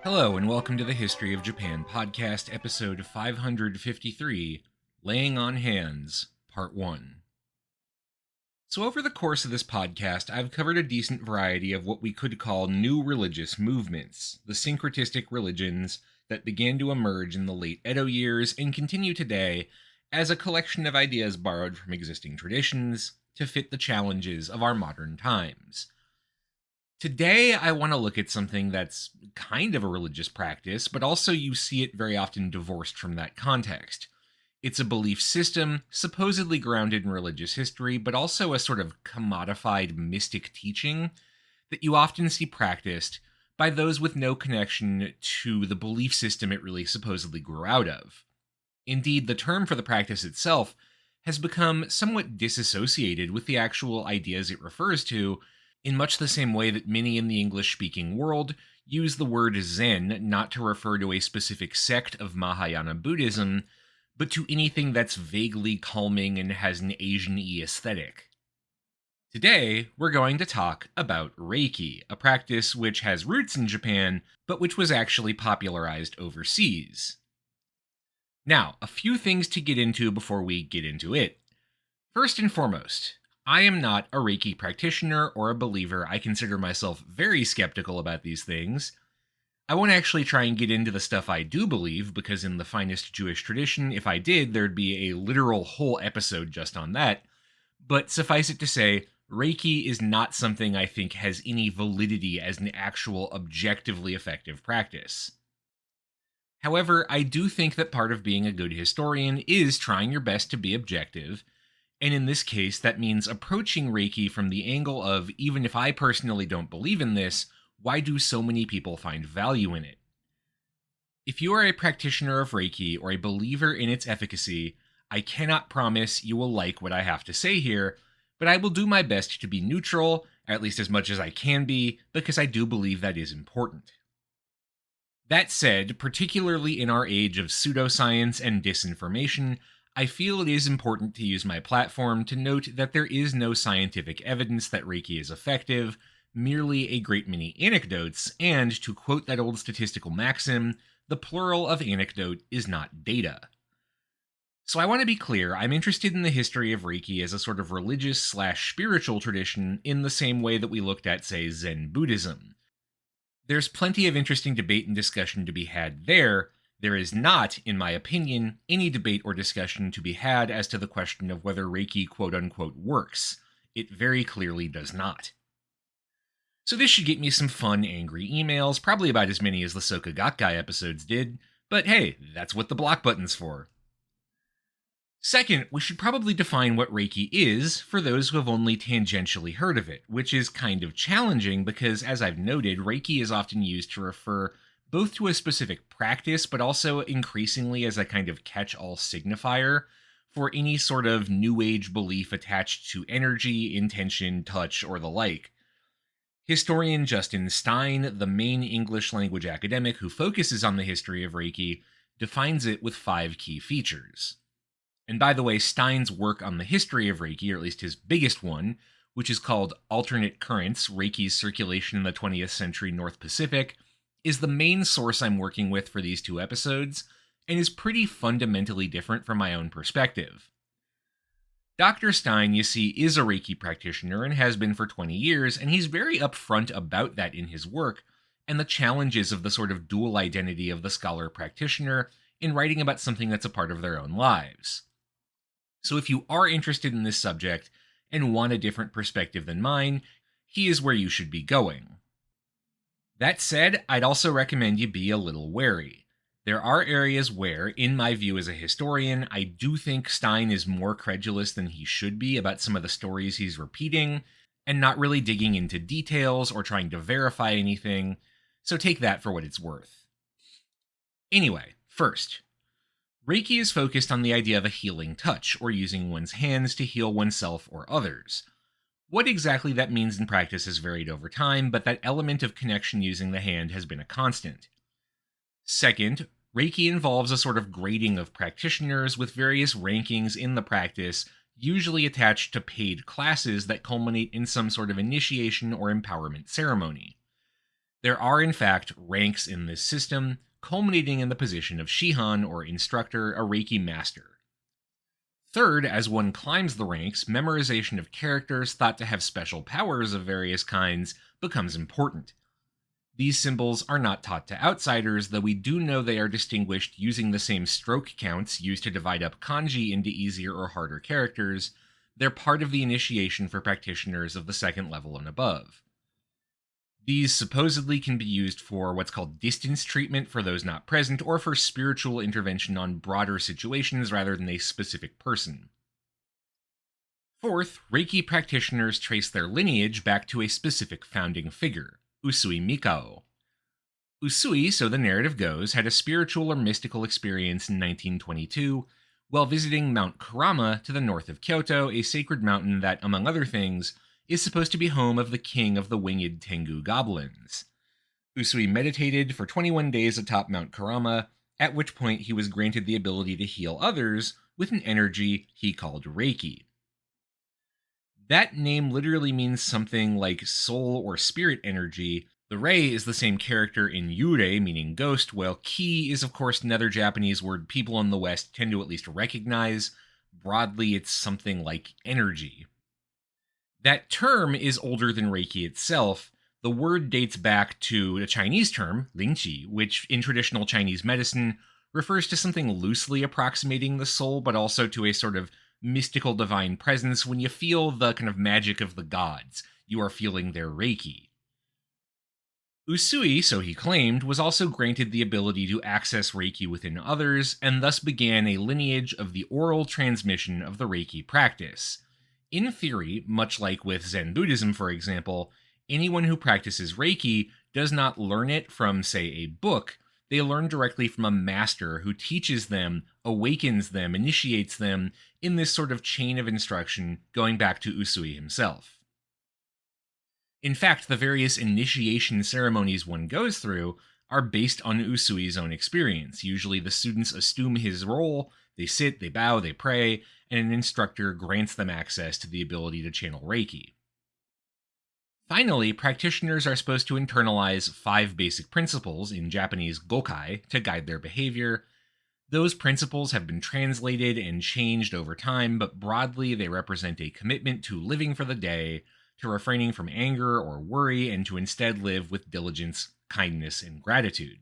Hello, and welcome to the History of Japan podcast, episode 553, Laying on Hands, Part 1. So, over the course of this podcast, I've covered a decent variety of what we could call new religious movements, the syncretistic religions that began to emerge in the late Edo years and continue today as a collection of ideas borrowed from existing traditions to fit the challenges of our modern times. Today, I want to look at something that's kind of a religious practice, but also you see it very often divorced from that context. It's a belief system, supposedly grounded in religious history, but also a sort of commodified mystic teaching that you often see practiced by those with no connection to the belief system it really supposedly grew out of. Indeed, the term for the practice itself has become somewhat disassociated with the actual ideas it refers to, in much the same way that many in the English-speaking world use the word Zen not to refer to a specific sect of Mahayana Buddhism, but to anything that's vaguely calming and has an Asian-y aesthetic. Today, we're going to talk about reiki, a practice which has roots in Japan, but which was actually popularized overseas. Now, a few things to get into before we get into it. First and foremost, I am not a Reiki practitioner or a believer. I consider myself very skeptical about these things. I won't actually try and get into the stuff I do believe, because in the finest Jewish tradition, if I did, there'd be a literal whole episode just on that. But suffice it to say, Reiki is not something I think has any validity as an actual objectively effective practice. However, I do think that part of being a good historian is trying your best to be objective, and in this case, that means approaching Reiki from the angle of, even if I personally don't believe in this, why do so many people find value in it? If you are a practitioner of Reiki or a believer in its efficacy, I cannot promise you will like what I have to say here, but I will do my best to be neutral, at least as much as I can be, because I do believe that is important. That said, particularly in our age of pseudoscience and disinformation, I feel it is important to use my platform to note that there is no scientific evidence that Reiki is effective, merely a great many anecdotes, and to quote that old statistical maxim, the plural of anecdote is not data. So I want to be clear, I'm interested in the history of Reiki as a sort of religious/spiritual tradition in the same way that we looked at, say, Zen Buddhism. There's plenty of interesting debate and discussion to be had there. There is not, in my opinion, any debate or discussion to be had as to the question of whether Reiki quote-unquote works. It very clearly does not. So this should get me some fun, angry emails, probably about as many as the Soka Gakkai episodes did, but hey, that's what the block button's for. Second, we should probably define what Reiki is for those who have only tangentially heard of it, which is kind of challenging because, as I've noted, Reiki is often used to refer both to a specific practice, but also increasingly as a kind of catch-all signifier for any sort of New Age belief attached to energy, intention, touch, or the like. Historian Justin Stein, the main English language academic who focuses on the history of Reiki, defines it with 5 key features. And by the way, Stein's work on the history of Reiki, or at least his biggest one, which is called Alternate Currents, Reiki's Circulation in the 20th Century North Pacific, is the main source I'm working with for these 2 episodes, and is pretty fundamentally different from my own perspective. Dr. Stein, you see, is a Reiki practitioner and has been for 20 years, and he's very upfront about that in his work, and the challenges of the sort of dual identity of the scholar-practitioner in writing about something that's a part of their own lives. So if you are interested in this subject and want a different perspective than mine, he is where you should be going. That said, I'd also recommend you be a little wary. There are areas where, in my view as a historian, I do think Stein is more credulous than he should be about some of the stories he's repeating, and not really digging into details or trying to verify anything, so take that for what it's worth. Anyway, first, Reiki is focused on the idea of a healing touch, or using one's hands to heal oneself or others. What exactly that means in practice has varied over time, but that element of connection using the hand has been a constant. Second, Reiki involves a sort of grading of practitioners with various rankings in the practice, usually attached to paid classes that culminate in some sort of initiation or empowerment ceremony. There are, in fact, ranks in this system, culminating in the position of Shihan, or instructor, a Reiki master. Third, as one climbs the ranks, memorization of characters thought to have special powers of various kinds becomes important. These symbols are not taught to outsiders, though we do know they are distinguished using the same stroke counts used to divide up kanji into easier or harder characters. They're part of the initiation for practitioners of the second level and above. These supposedly can be used for what's called distance treatment for those not present, or for spiritual intervention on broader situations rather than a specific person. Fourth, Reiki practitioners trace their lineage back to a specific founding figure, Usui Mikao. Usui, so the narrative goes, had a spiritual or mystical experience in 1922 while visiting Mount Kurama to the north of Kyoto, a sacred mountain that, among other things, is supposed to be home of the king of the winged Tengu goblins. Usui meditated for 21 days atop Mount Kurama, at which point he was granted the ability to heal others with an energy he called Reiki. That name literally means something like soul or spirit energy. The Rei is the same character in Yurei, meaning ghost, while Ki is, of course, another Japanese word people in the West tend to at least recognize. Broadly, it's something like energy. That term is older than Reiki itself. The word dates back to a Chinese term, Lingqi, which in traditional Chinese medicine refers to something loosely approximating the soul, but also to a sort of mystical divine presence. When you feel the kind of magic of the gods, you are feeling their Reiki. Usui, so he claimed, was also granted the ability to access Reiki within others, and thus began a lineage of the oral transmission of the Reiki practice. In theory, much like with Zen Buddhism, for example, anyone who practices Reiki does not learn it from, say, a book. They learn directly from a master who teaches them, awakens them, initiates them in this sort of chain of instruction going back to Usui himself. In fact, the various initiation ceremonies one goes through are based on Usui's own experience. Usually the students assume his role, they sit, they bow, they pray, and an instructor grants them access to the ability to channel Reiki. Finally, practitioners are supposed to internalize 5 basic principles, in Japanese gokai, to guide their behavior. Those principles have been translated and changed over time, but broadly they represent a commitment to living for the day, to refraining from anger or worry, and to instead live with diligence, kindness, and gratitude.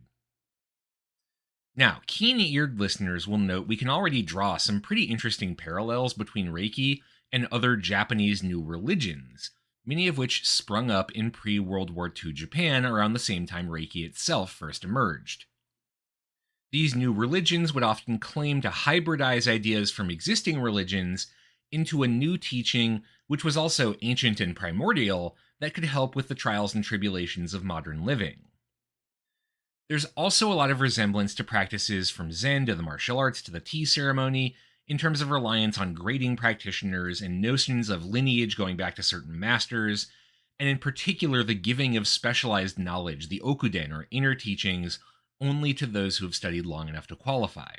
Now, keen-eared listeners will note we can already draw some pretty interesting parallels between Reiki and other Japanese new religions, many of which sprung up in pre-World War II Japan around the same time Reiki itself first emerged. These new religions would often claim to hybridize ideas from existing religions into a new teaching which was also ancient and primordial that could help with the trials and tribulations of modern living. There's also a lot of resemblance to practices from Zen to the martial arts to the tea ceremony in terms of reliance on grading practitioners and notions of lineage going back to certain masters, and in particular the giving of specialized knowledge, the okuden or inner teachings, only to those who have studied long enough to qualify.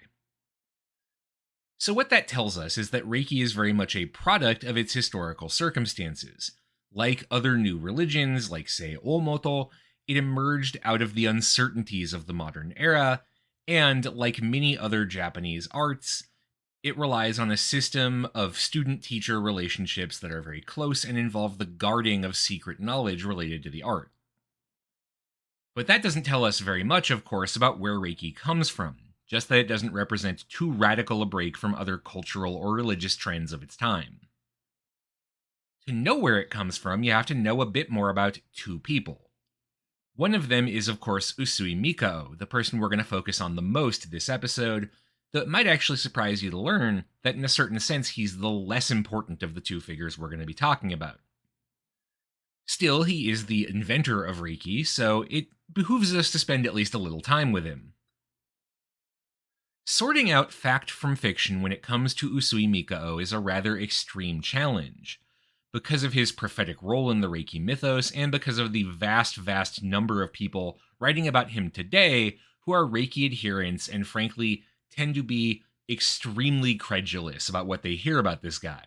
So what that tells us is that Reiki is very much a product of its historical circumstances. Like other new religions, like say Omoto, it emerged out of the uncertainties of the modern era, and like many other Japanese arts, it relies on a system of student-teacher relationships that are very close and involve the guarding of secret knowledge related to the art. But that doesn't tell us very much, of course, about where Reiki comes from, just that it doesn't represent too radical a break from other cultural or religious trends of its time. To know where it comes from, you have to know a bit more about 2 people. One of them is, of course, Usui Mikao, the person we're going to focus on the most this episode, though it might actually surprise you to learn that in a certain sense he's the less important of the 2 figures we're going to be talking about. Still, he is the inventor of Reiki, so it behooves us to spend at least a little time with him. Sorting out fact from fiction when it comes to Usui Mikao is a rather extreme challenge. Because of his prophetic role in the Reiki mythos, and because of the vast number of people writing about him today who are Reiki adherents and frankly tend to be extremely credulous about what they hear about this guy.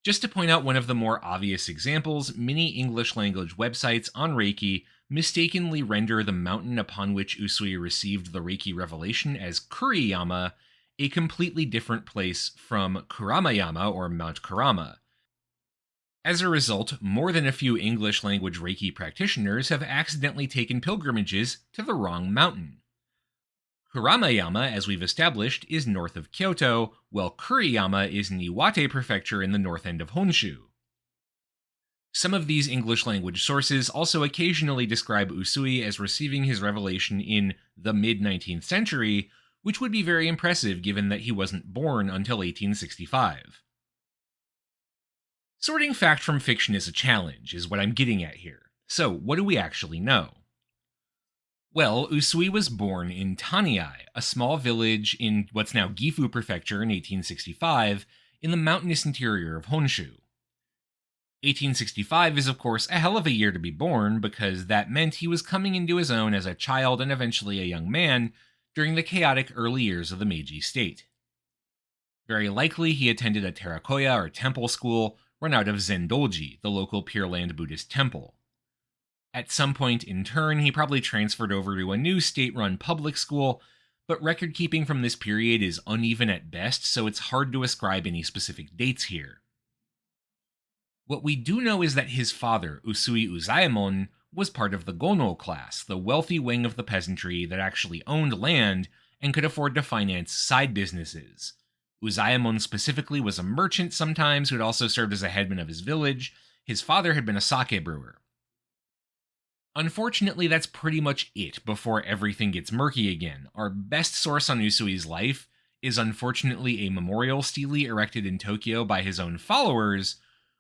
Just to point out one of the more obvious examples, many English language websites on Reiki mistakenly render the mountain upon which Usui received the Reiki revelation as Kuriyama, a completely different place from Kuramayama or Mount Kurama. As a result, more than a few English language Reiki practitioners have accidentally taken pilgrimages to the wrong mountain. Kuramayama, as we've established, is north of Kyoto, while Kuriyama is in Iwate Prefecture in the north end of Honshu. Some of these English language sources also occasionally describe Usui as receiving his revelation in the mid-19th century, which would be very impressive given that he wasn't born until 1865. Sorting fact from fiction is a challenge, is what I'm getting at here. So, what do we actually know? Well, Usui was born in Taniai, a small village in what's now Gifu Prefecture in 1865, in the mountainous interior of Honshu. 1865 is, of course, a hell of a year to be born because that meant he was coming into his own as a child and eventually a young man during the chaotic early years of the Meiji state. Very likely he attended a Terakoya or temple school run out of Zendoji, the local Pure Land Buddhist temple. At some point in turn, he probably transferred over to a new state-run public school, but record keeping from this period is uneven at best, so it's hard to ascribe any specific dates here. What we do know is that his father, Usui Uzaemon, was part of the Gono class, the wealthy wing of the peasantry that actually owned land and could afford to finance side businesses. Uzaemon specifically was a merchant sometimes who had also served as a headman of his village. His father had been a sake brewer. Unfortunately, that's pretty much it before everything gets murky again. Our best source on Usui's life is unfortunately a memorial stele erected in Tokyo by his own followers,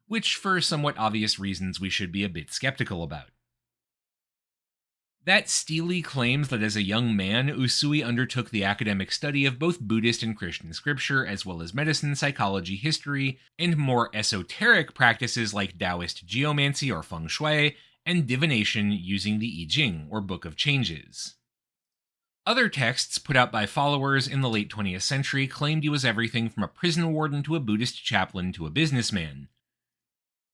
which for somewhat obvious reasons we should be a bit skeptical about. That stele claims that as a young man, Usui undertook the academic study of both Buddhist and Christian scripture, as well as medicine, psychology, history, and more esoteric practices like Taoist geomancy or feng shui, and divination using the I Ching, or Book of Changes. Other texts put out by followers in the late 20th century claimed he was everything from a prison warden to a Buddhist chaplain to a businessman.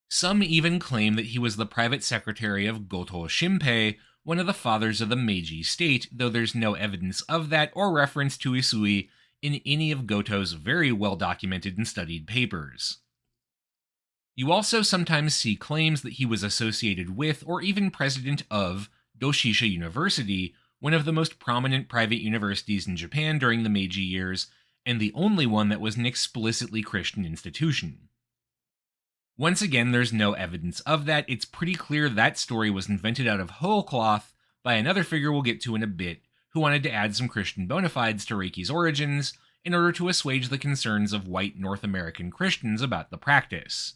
Some even claim that he was the private secretary of Goto Shinpei, one of the fathers of the Meiji state, though there's no evidence of that or reference to Usui in any of Goto's very well-documented and studied papers. You also sometimes see claims that he was associated with or even president of Doshisha University, one of the most prominent private universities in Japan during the Meiji years, and the only one that was an explicitly Christian institution. Once again, there's no evidence of that. It's pretty clear that story was invented out of whole cloth by another figure we'll get to in a bit, who wanted to add some Christian bona fides to Reiki's origins in order to assuage the concerns of white North American Christians about the practice.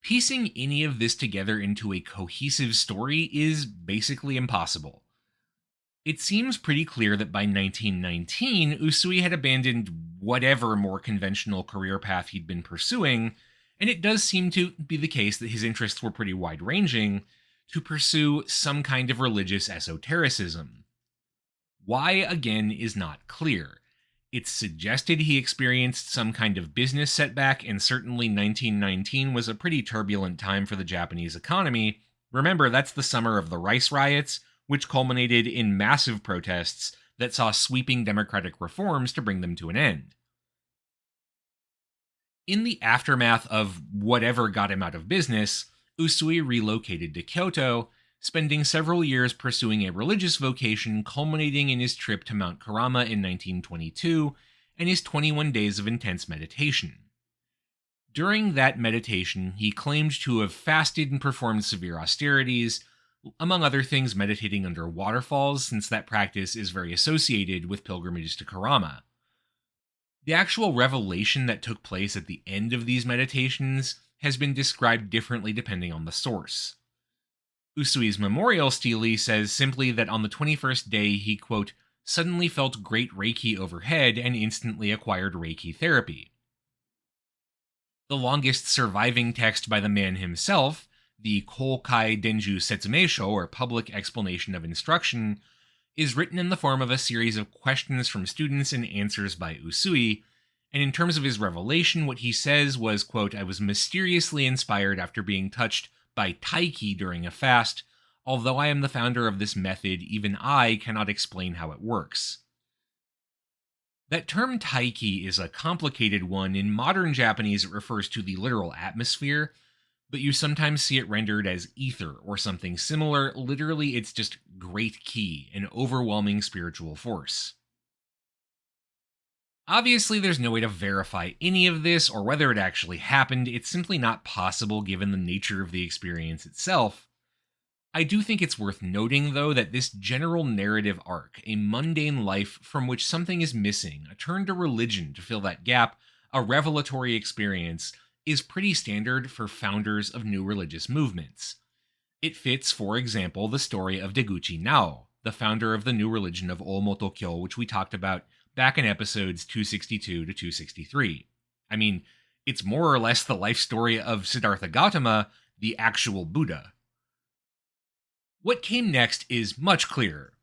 Piecing any of this together into a cohesive story is basically impossible. It seems pretty clear that by 1919, Usui had abandoned whatever more conventional career path he'd been pursuing, and it does seem to be the case that his interests were pretty wide-ranging, to pursue some kind of religious esotericism. Why, again, is not clear. It's suggested he experienced some kind of business setback, and certainly 1919 was a pretty turbulent time for the Japanese economy. Remember, that's the summer of the rice riots, which culminated in massive protests that saw sweeping democratic reforms to bring them to an end. In the aftermath of whatever got him out of business, Usui relocated to Kyoto, spending several years pursuing a religious vocation culminating in his trip to Mount Kurama in 1922 and his 21 days of intense meditation. During that meditation, he claimed to have fasted and performed severe austerities, among other things meditating under waterfalls, since that practice is very associated with pilgrimages to Kurama. The actual revelation that took place at the end of these meditations has been described differently depending on the source. Usui's memorial stele says simply that on the 21st day he, quote, suddenly felt great Reiki overhead and instantly acquired Reiki therapy. The longest surviving text by the man himself, the Kokai Denju Setsumeisho, or Public Explanation of Instruction, is written in the form of a series of questions from students and answers by Usui, and in terms of his revelation, what he says was, quote, I was mysteriously inspired after being touched by taiki during a fast, Although I am the founder of this method, even I cannot explain how it works. That term taiki is a complicated one. In modern Japanese, it refers to the literal atmosphere, but you sometimes see it rendered as ether or something similar. Literally, it's just great ki, an overwhelming spiritual force. Obviously, there's no way to verify any of this or whether it actually happened. It's simply not possible given the nature of the experience itself. I do think it's worth noting, though, that this general narrative arc, a mundane life from which something is missing, a turn to religion to fill that gap, a revelatory experience, is pretty standard for founders of new religious movements. It fits, for example, the story of Deguchi Nao, the founder of the new religion of Omoto-kyo, which we talked about back in episodes 262 to 263. I mean, it's more or less the life story of Siddhartha Gautama, the actual Buddha. What came next is much clearer.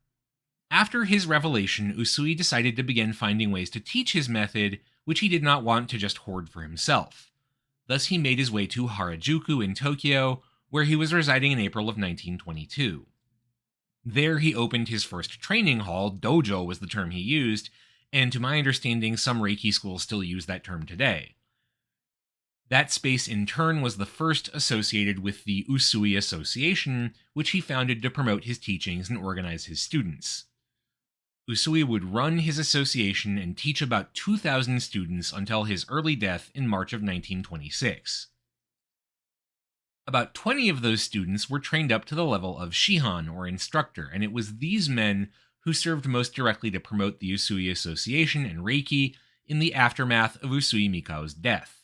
After his revelation, Usui decided to begin finding ways to teach his method, which he did not want to just hoard for himself. Thus, he made his way to Harajuku in Tokyo, where he was residing in April of 1922. There, he opened his first training hall. Dojo was the term he used, and to my understanding, some Reiki schools still use that term today. That space, in turn, was the first associated with the Usui Association, which he founded to promote his teachings and organize his students. Usui would run his association and teach about 2,000 students until his early death in March of 1926. About 20 of those students were trained up to the level of Shihan, or instructor, and it was these men who served most directly to promote the Usui Association and Reiki in the aftermath of Usui Mikao's death.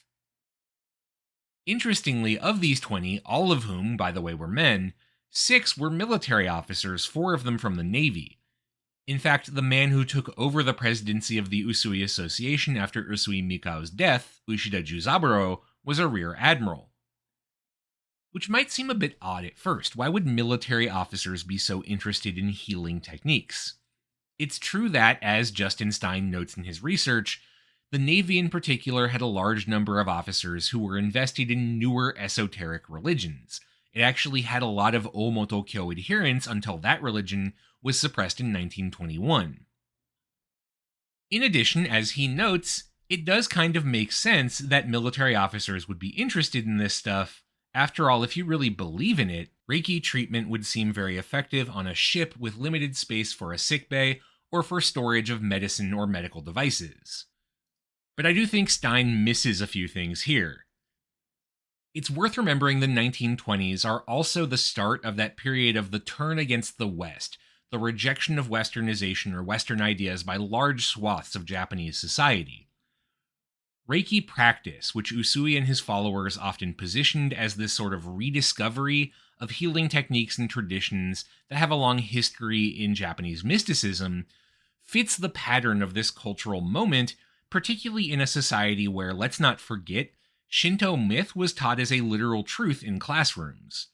Interestingly, of these 20, all of whom, by the way, were men, 6 were military officers, 4 of them from the Navy. In fact, the man who took over the presidency of the Usui Association after Usui Mikao's death, Ushida Juzaburo, was a rear admiral. Which might seem a bit odd at first. Why would military officers be so interested in healing techniques? It's true that, as Justin Stein notes in his research, the Navy in particular had a large number of officers who were invested in newer esoteric religions. It actually had a lot of Omoto-kyo adherents until that religion was suppressed in 1921. In addition, as he notes, it does kind of make sense that military officers would be interested in this stuff. After all, if you really believe in it, Reiki treatment would seem very effective on a ship with limited space for a sickbay or for storage of medicine or medical devices. But I do think Stein misses a few things here. It's worth remembering the 1920s are also the start of that period of the turn against the West, the rejection of Westernization or Western ideas by large swaths of Japanese society. Reiki practice, which Usui and his followers often positioned as this sort of rediscovery of healing techniques and traditions that have a long history in Japanese mysticism, fits the pattern of this cultural moment, particularly in a society where, let's not forget, Shinto myth was taught as a literal truth in classrooms.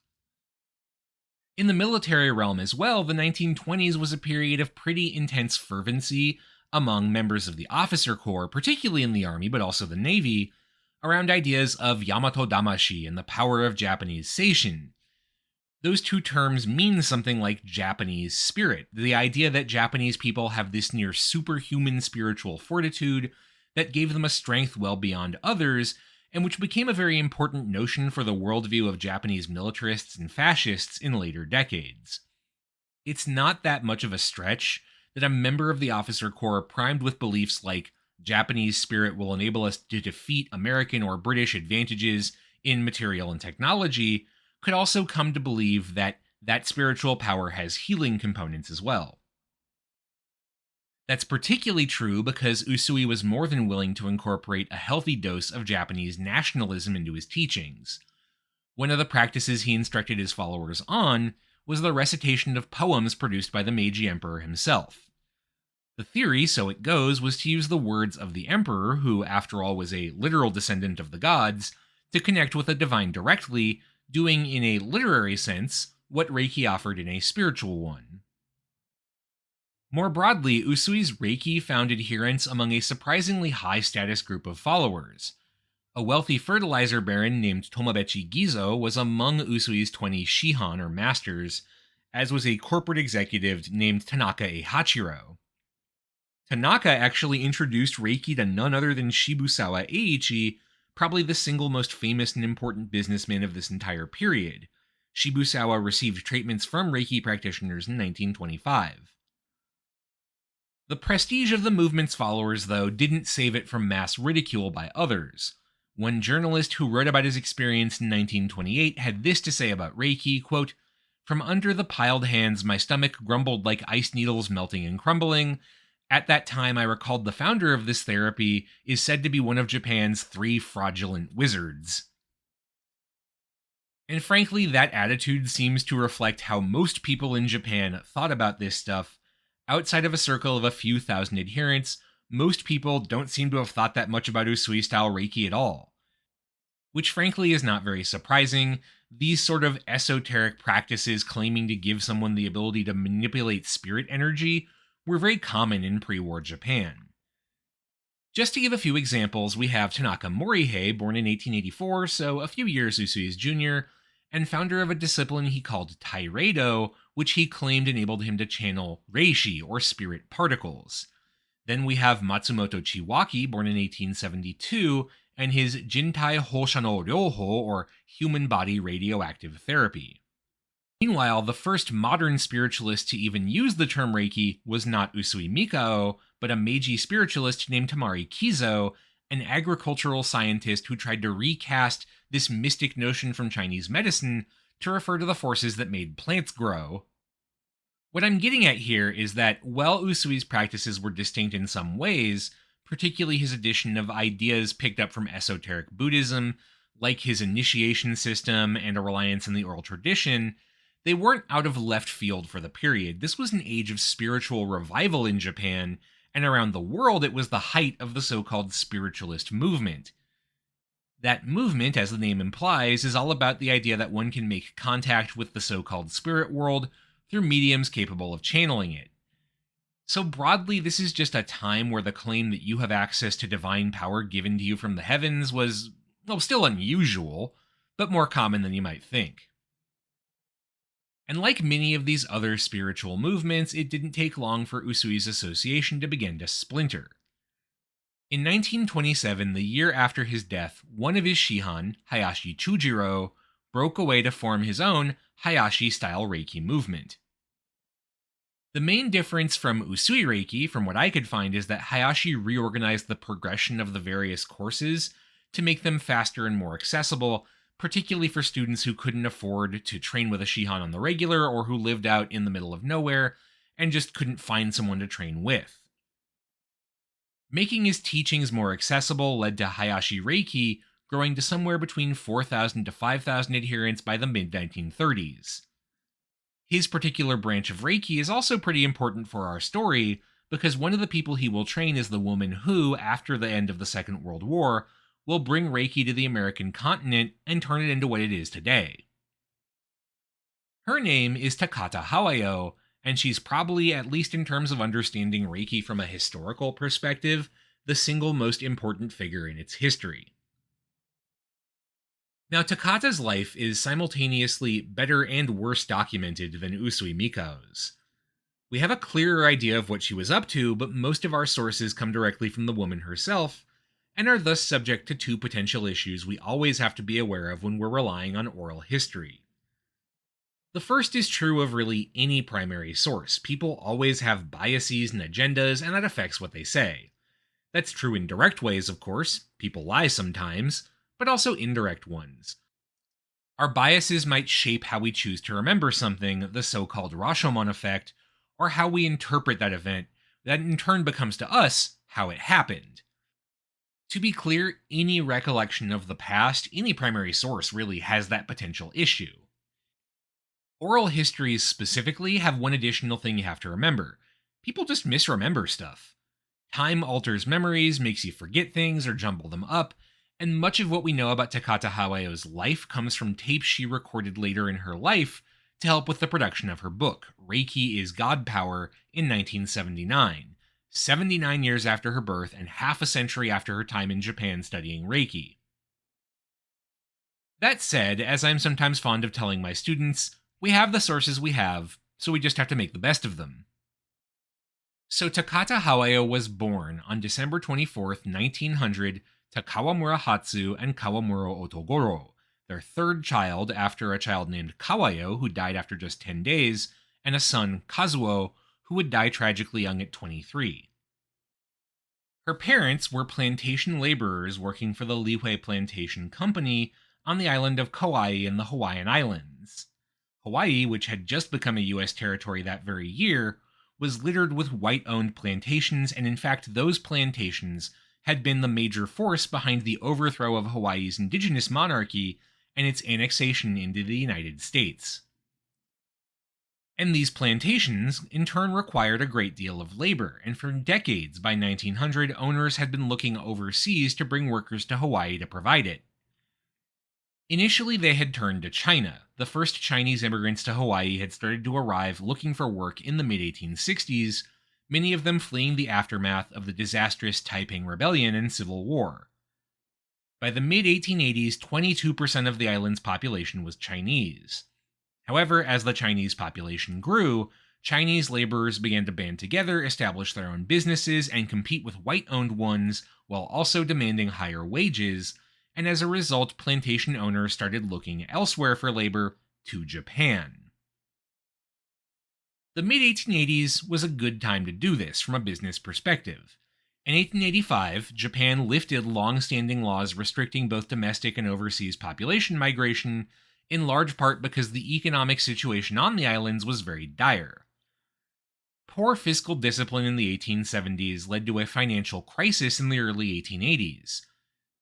In the military realm as well, the 1920s was a period of pretty intense fervency among members of the officer corps, particularly in the army, but also the navy, around ideas of Yamato Damashi and the power of Japanese seishin. Those two terms mean something like Japanese spirit, the idea that Japanese people have this near superhuman spiritual fortitude that gave them a strength well beyond others, and which became a very important notion for the worldview of Japanese militarists and fascists in later decades. It's not that much of a stretch that a member of the officer corps primed with beliefs like Japanese spirit will enable us to defeat American or British advantages in material and technology could also come to believe that that spiritual power has healing components as well. That's particularly true because Usui was more than willing to incorporate a healthy dose of Japanese nationalism into his teachings. One of the practices he instructed his followers on was the recitation of poems produced by the Meiji Emperor himself. The theory, so it goes, was to use the words of the emperor, who after all was a literal descendant of the gods, to connect with the divine directly, doing in a literary sense what Reiki offered in a spiritual one. More broadly, Usui's Reiki found adherents among a surprisingly high-status group of followers. A wealthy fertilizer baron named Tomobechi Gizo was among Usui's 20 Shihan, or masters, as was a corporate executive named Tanaka Ehachiro. Tanaka actually introduced Reiki to none other than Shibusawa Eiichi, probably the single most famous and important businessman of this entire period. Shibusawa received treatments from Reiki practitioners in 1925. The prestige of the movement's followers, though, didn't save it from mass ridicule by others. One journalist who wrote about his experience in 1928 had this to say about Reiki, quote, "From under the piled hands, my stomach grumbled like ice needles melting and crumbling. At that time, I recalled the founder of this therapy is said to be one of Japan's 3 fraudulent wizards." And frankly, that attitude seems to reflect how most people in Japan thought about this stuff. Outside of a circle of a few thousand adherents, most people don't seem to have thought that much about Usui style Reiki at all. Which frankly is not very surprising. These sort of esoteric practices claiming to give someone the ability to manipulate spirit energy were very common in pre-war Japan. Just to give a few examples, we have Tanaka Morihei, born in 1884, so a few years Usui's junior, and founder of a discipline he called Taireido, which he claimed enabled him to channel reishi, or spirit particles. Then we have Matsumoto Chiwaki, born in 1872, and his Jintai Hoshano Ryoho, or human body radioactive therapy. Meanwhile, the first modern spiritualist to even use the term Reiki was not Usui Mikao, but a Meiji spiritualist named Tamari Kizo, an agricultural scientist who tried to recast this mystic notion from Chinese medicine to refer to the forces that made plants grow. What I'm getting at here is that while Usui's practices were distinct in some ways, particularly his addition of ideas picked up from esoteric Buddhism, like his initiation system and a reliance on the oral tradition, they weren't out of left field for the period. This was an age of spiritual revival in Japan, and around the world it was the height of the so-called spiritualist movement. That movement, as the name implies, is all about the idea that one can make contact with the so-called spirit world through mediums capable of channeling it. So broadly, this is just a time where the claim that you have access to divine power given to you from the heavens was, well, still unusual, but more common than you might think. And like many of these other spiritual movements, it didn't take long for Usui's association to begin to splinter. In 1927, the year after his death, one of his Shihan, Hayashi Chujiro, broke away to form his own Hayashi-style Reiki movement. The main difference from Usui Reiki, from what I could find, is that Hayashi reorganized the progression of the various courses to make them faster and more accessible, particularly for students who couldn't afford to train with a Shihan on the regular or who lived out in the middle of nowhere and just couldn't find someone to train with. Making his teachings more accessible led to Hayashi Reiki growing to somewhere between 4,000 to 5,000 adherents by the mid-1930s. His particular branch of Reiki is also pretty important for our story, because one of the people he will train is the woman who, after the end of the Second World War, will bring Reiki to the American continent and turn it into what it is today. Her name is Takata Hawayo, and she's probably, at least in terms of understanding Reiki from a historical perspective, the single most important figure in its history. Now, Takata's life is simultaneously better and worse documented than Usui Mikao's. We have a clearer idea of what she was up to, but most of our sources come directly from the woman herself, and are thus subject to 2 potential issues we always have to be aware of when we're relying on oral history. The first is true of really any primary source. People always have biases and agendas, and that affects what they say. That's true in direct ways, of course. People lie sometimes, but also indirect ones. Our biases might shape how we choose to remember something, the so-called Rashomon effect, or how we interpret that event, that in turn becomes to us how it happened. To be clear, any recollection of the past, any primary source really has that potential issue. Oral histories specifically have one additional thing you have to remember. People just misremember stuff. Time alters memories, makes you forget things or jumble them up, and much of what we know about Takata Hawayo's life comes from tapes she recorded later in her life to help with the production of her book, Reiki is God Power, in 1979, 79 years after her birth and half a century after her time in Japan studying Reiki. That said, as I'm sometimes fond of telling my students, We have the sources we have, so we just have to make the best of them. So Takata Hawayo was born on December 24th, 1900, to Kawamura Hatsu and Kawamura Otogoro, their third child after a child named Kawayo, who died after just 10 days, and a son, Kazuo, who would die tragically young at 23. Her parents were plantation laborers working for the Lihue Plantation Company on the island of Kauai in the Hawaiian Islands. Hawaii, which had just become a U.S. territory that very year, was littered with white-owned plantations, and in fact those plantations had been the major force behind the overthrow of Hawaii's indigenous monarchy and its annexation into the United States. And these plantations, in turn, required a great deal of labor, and for decades by 1900, owners had been looking overseas to bring workers to Hawaii to provide it. Initially, they had turned to China. The first Chinese immigrants to Hawaii had started to arrive looking for work in the mid-1860s, many of them fleeing the aftermath of the disastrous Taiping Rebellion and Civil War. By the mid-1880s, 22% of the island's population was Chinese. However, as the Chinese population grew, Chinese laborers began to band together, establish their own businesses, and compete with white-owned ones while also demanding higher wages, and as a result, plantation owners started looking elsewhere for labor to Japan. The mid-1880s was a good time to do this from a business perspective. In 1885, Japan lifted long-standing laws restricting both domestic and overseas population migration, in large part because the economic situation on the islands was very dire. Poor fiscal discipline in the 1870s led to a financial crisis in the early 1880s.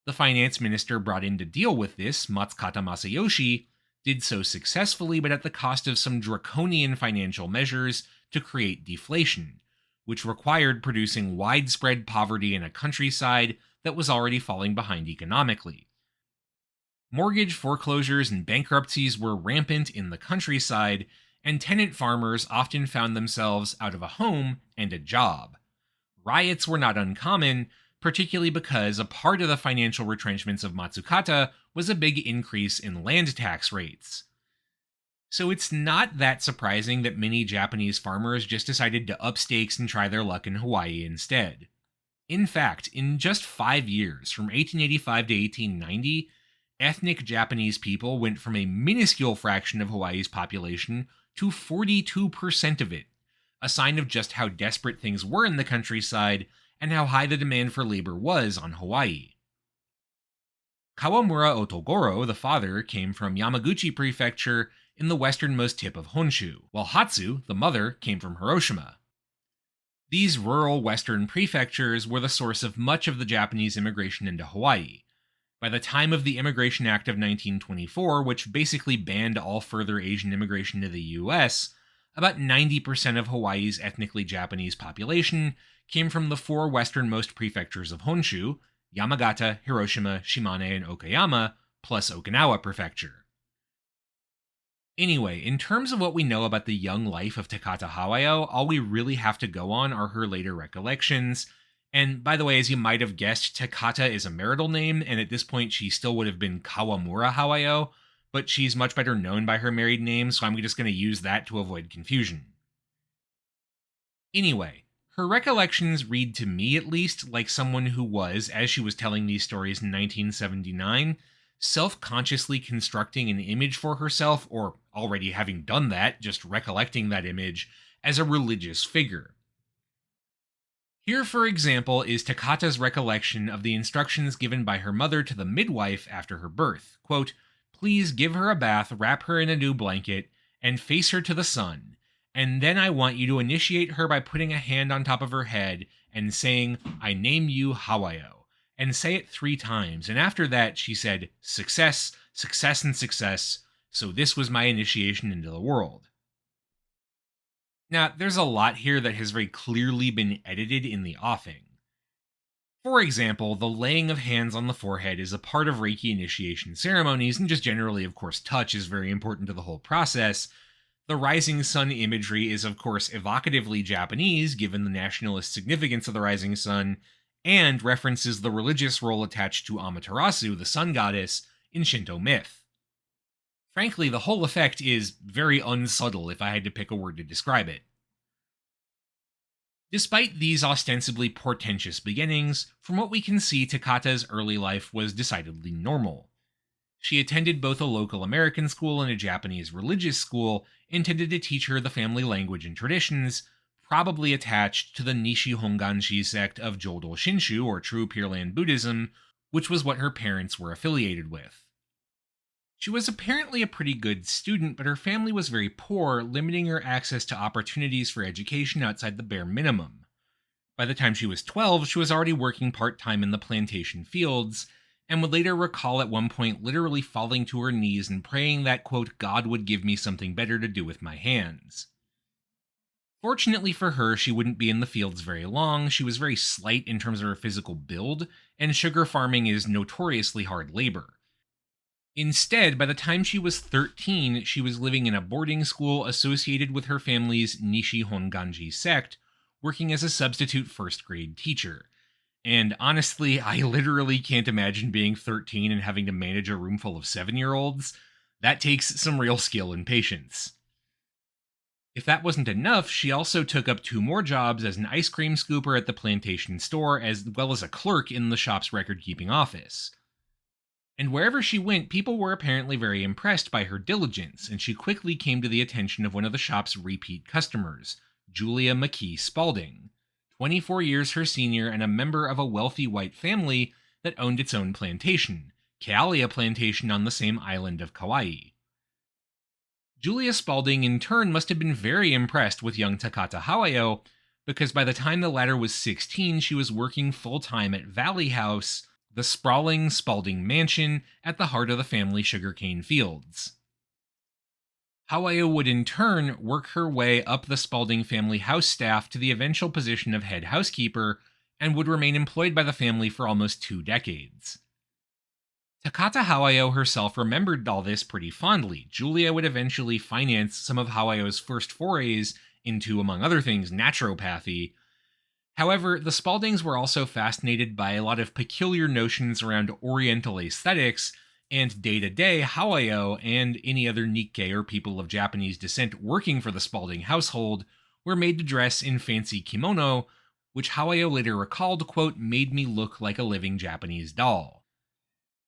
The finance minister brought in to deal with this, Matsukata Masayoshi, did so successfully but at the cost of some draconian financial measures to create deflation, which required producing widespread poverty in a countryside that was already falling behind economically. Mortgage foreclosures and bankruptcies were rampant in the countryside, and tenant farmers often found themselves out of a home and a job. Riots were not uncommon, particularly because a part of the financial retrenchments of Matsukata was a big increase in land tax rates. So it's not that surprising that many Japanese farmers just decided to up stakes and try their luck in Hawaii instead. In fact, in just 5 years, from 1885 to 1890, ethnic Japanese people went from a minuscule fraction of Hawaii's population to 42% of it, a sign of just how desperate things were in the countryside and how high the demand for labor was on Hawaii. Kawamura Otogoro, the father, came from Yamaguchi Prefecture in the westernmost tip of Honshu, while Hatsu, the mother, came from Hiroshima. These rural western prefectures were the source of much of the Japanese immigration into Hawaii. By the time of the Immigration Act of 1924, which basically banned all further Asian immigration to the US, about 90% of Hawaii's ethnically Japanese population came from the 4 westernmost prefectures of Honshu, Yamagata, Hiroshima, Shimane, and Okayama, plus Okinawa Prefecture. Anyway, in terms of what we know about the young life of Takata Hawayo, all we really have to go on are her later recollections. And by the way, as you might have guessed, Takata is a marital name, and at this point she still would have been Kawamura Hawayo, but she's much better known by her married name, so I'm just going to use that to avoid confusion. Anyway, her recollections read to me, at least, like someone who was, as she was telling these stories in 1979, self-consciously constructing an image for herself, or already having done that, just recollecting that image, as a religious figure. Here, for example, is Takata's recollection of the instructions given by her mother to the midwife after her birth. Quote, "Please give her a bath, wrap her in a new blanket, and face her to the sun. And then I want you to initiate her by putting a hand on top of her head and saying, 'I name you Hawayo,' and say it 3 times. And after that, she said, 'Success, success, and success.' So this was my initiation into the world." Now, there's a lot here that has very clearly been edited in the offing. For example, the laying of hands on the forehead is a part of Reiki initiation ceremonies, and just generally, of course, touch is very important to the whole process. The rising sun imagery is, of course, evocatively Japanese, given the nationalist significance of the rising sun, and references the religious role attached to Amaterasu, the sun goddess, in Shinto myth. Frankly, the whole effect is very unsubtle if I had to pick a word to describe it. Despite these ostensibly portentous beginnings, from what we can see, Takata's early life was decidedly normal. She attended both a local American school and a Japanese religious school intended to teach her the family language and traditions, probably attached to the Nishi Honganshi sect of Jodo Shinshu, or True Pure Land Buddhism, which was what her parents were affiliated with. She was apparently a pretty good student, but her family was very poor, limiting her access to opportunities for education outside the bare minimum. By the time she was 12, she was already working part-time in the plantation fields, and would later recall at one point literally falling to her knees and praying that, quote, God would give me something better to do with my hands. Fortunately for her, she wouldn't be in the fields very long. She was very slight in terms of her physical build, and sugar farming is notoriously hard labor. Instead, by the time she was 13, she was living in a boarding school associated with her family's Nishi Honganji sect, working as a substitute first grade teacher. And honestly, I literally can't imagine being 13 and having to manage a room full of 7-year-olds. That takes some real skill and patience. If that wasn't enough, she also took up 2 more jobs as an ice cream scooper at the plantation store, as well as a clerk in the shop's record-keeping office. And wherever she went, people were apparently very impressed by her diligence, and she quickly came to the attention of one of the shop's repeat customers, Julia McKee Spalding, 24 years her senior and a member of a wealthy white family that owned its own plantation, Kealia Plantation on the same island of Kauai. Julia Spalding in turn must have been very impressed with young Takata Hawayo, because by the time the latter was 16, she was working full-time at Valley House, the sprawling Spalding mansion at the heart of the family sugarcane fields. Hawayo would in turn work her way up the Spalding family house staff to the eventual position of head housekeeper, and would remain employed by the family for almost 2 decades. Takata Hawayo herself remembered all this pretty fondly. Julia would eventually finance some of Hawayo's first forays into, among other things, naturopathy. However, the Spaldings were also fascinated by a lot of peculiar notions around Oriental aesthetics, and day-to-day, Hawayo and any other Nikkei or people of Japanese descent working for the Spalding household were made to dress in fancy kimono, which Hawayo later recalled, quote, made me look like a living Japanese doll.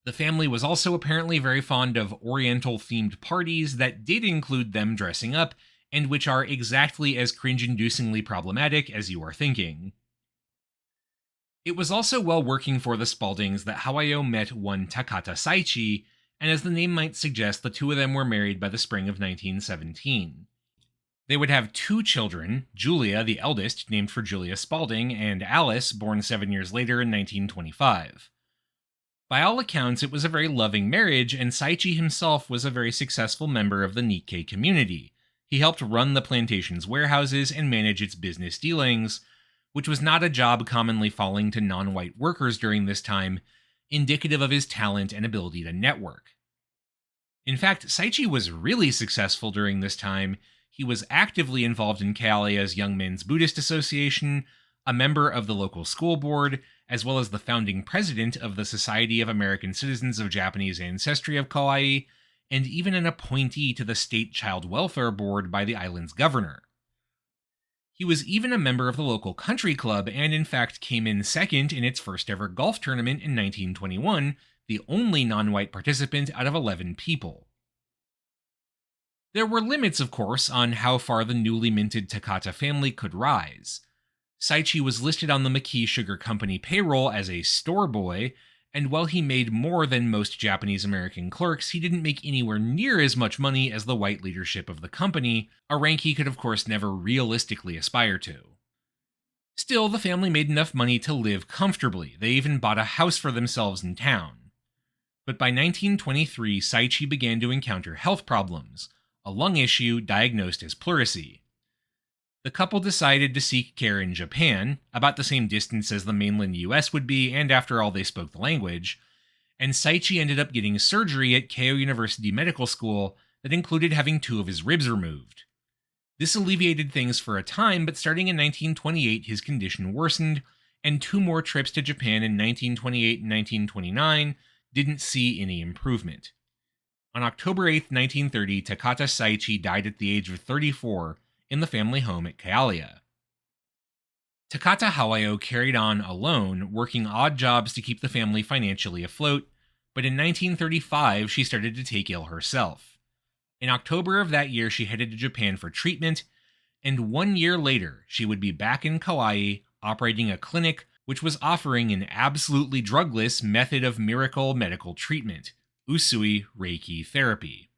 The family was also apparently very fond of Oriental-themed parties that did include them dressing up, and which are exactly as cringe-inducingly problematic as you are thinking. It was also while working for the Spaldings that Hawayo met one Takata Saichi, and as the name might suggest, the 2 of them were married by the spring of 1917. They would have 2 children, Julia, the eldest, named for Julia Spalding, and Alice, born 7 years later in 1925. By all accounts, it was a very loving marriage, and Saichi himself was a very successful member of the Nikkei community. He helped run the plantation's warehouses and manage its business dealings, which was not a job commonly falling to non-white workers during this time, indicative of his talent and ability to network. In fact, Saichi was really successful during this time. He was actively involved in Kealia's Young Men's Buddhist Association, a member of the local school board, as well as the founding president of the Society of American Citizens of Japanese Ancestry of Kauai, and even an appointee to the State Child Welfare Board by the island's governor. He was even a member of the local country club, and in fact came in second in its first ever golf tournament in 1921, the only non-white participant out of 11 people. There were limits, of course, on how far the newly minted Takata family could rise. Saichi was listed on the McKee Sugar Company payroll as a store boy, and while he made more than most Japanese-American clerks, he didn't make anywhere near as much money as the white leadership of the company, a rank he could of course never realistically aspire to. Still, the family made enough money to live comfortably. They even bought a house for themselves in town. But by 1923, Saichi began to encounter health problems, a lung issue diagnosed as pleurisy. The couple decided to seek care in Japan, about the same distance as the mainland US would be, and after all, they spoke the language, and Saichi ended up getting surgery at Keio University Medical School that included having 2 of his ribs removed. This alleviated things for a time, but starting in 1928, his condition worsened, and 2 more trips to Japan in 1928 and 1929 didn't see any improvement. On October 8, 1930, Takata Saichi died at the age of 34 in the family home at Kealia. Takata Hawayo carried on alone, working odd jobs to keep the family financially afloat, but in 1935 she started to take ill herself. In October of that year, she headed to Japan for treatment, and 1 year later, she would be back in Kauai operating a clinic which was offering an absolutely drugless method of miracle medical treatment, Usui Reiki therapy.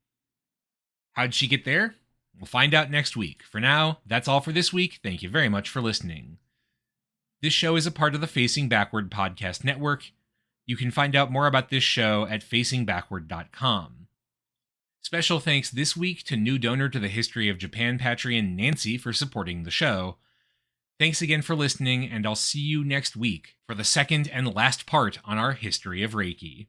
How'd she get there? We'll find out next week. For now, that's all for this week. Thank you very much for listening. This show is a part of the Facing Backward podcast network. You can find out more about this show at facingbackward.com. Special thanks this week to new donor to the History of Japan Patreon, Nancy, for supporting the show. Thanks again for listening, and I'll see you next week for the second and last part on our History of Reiki.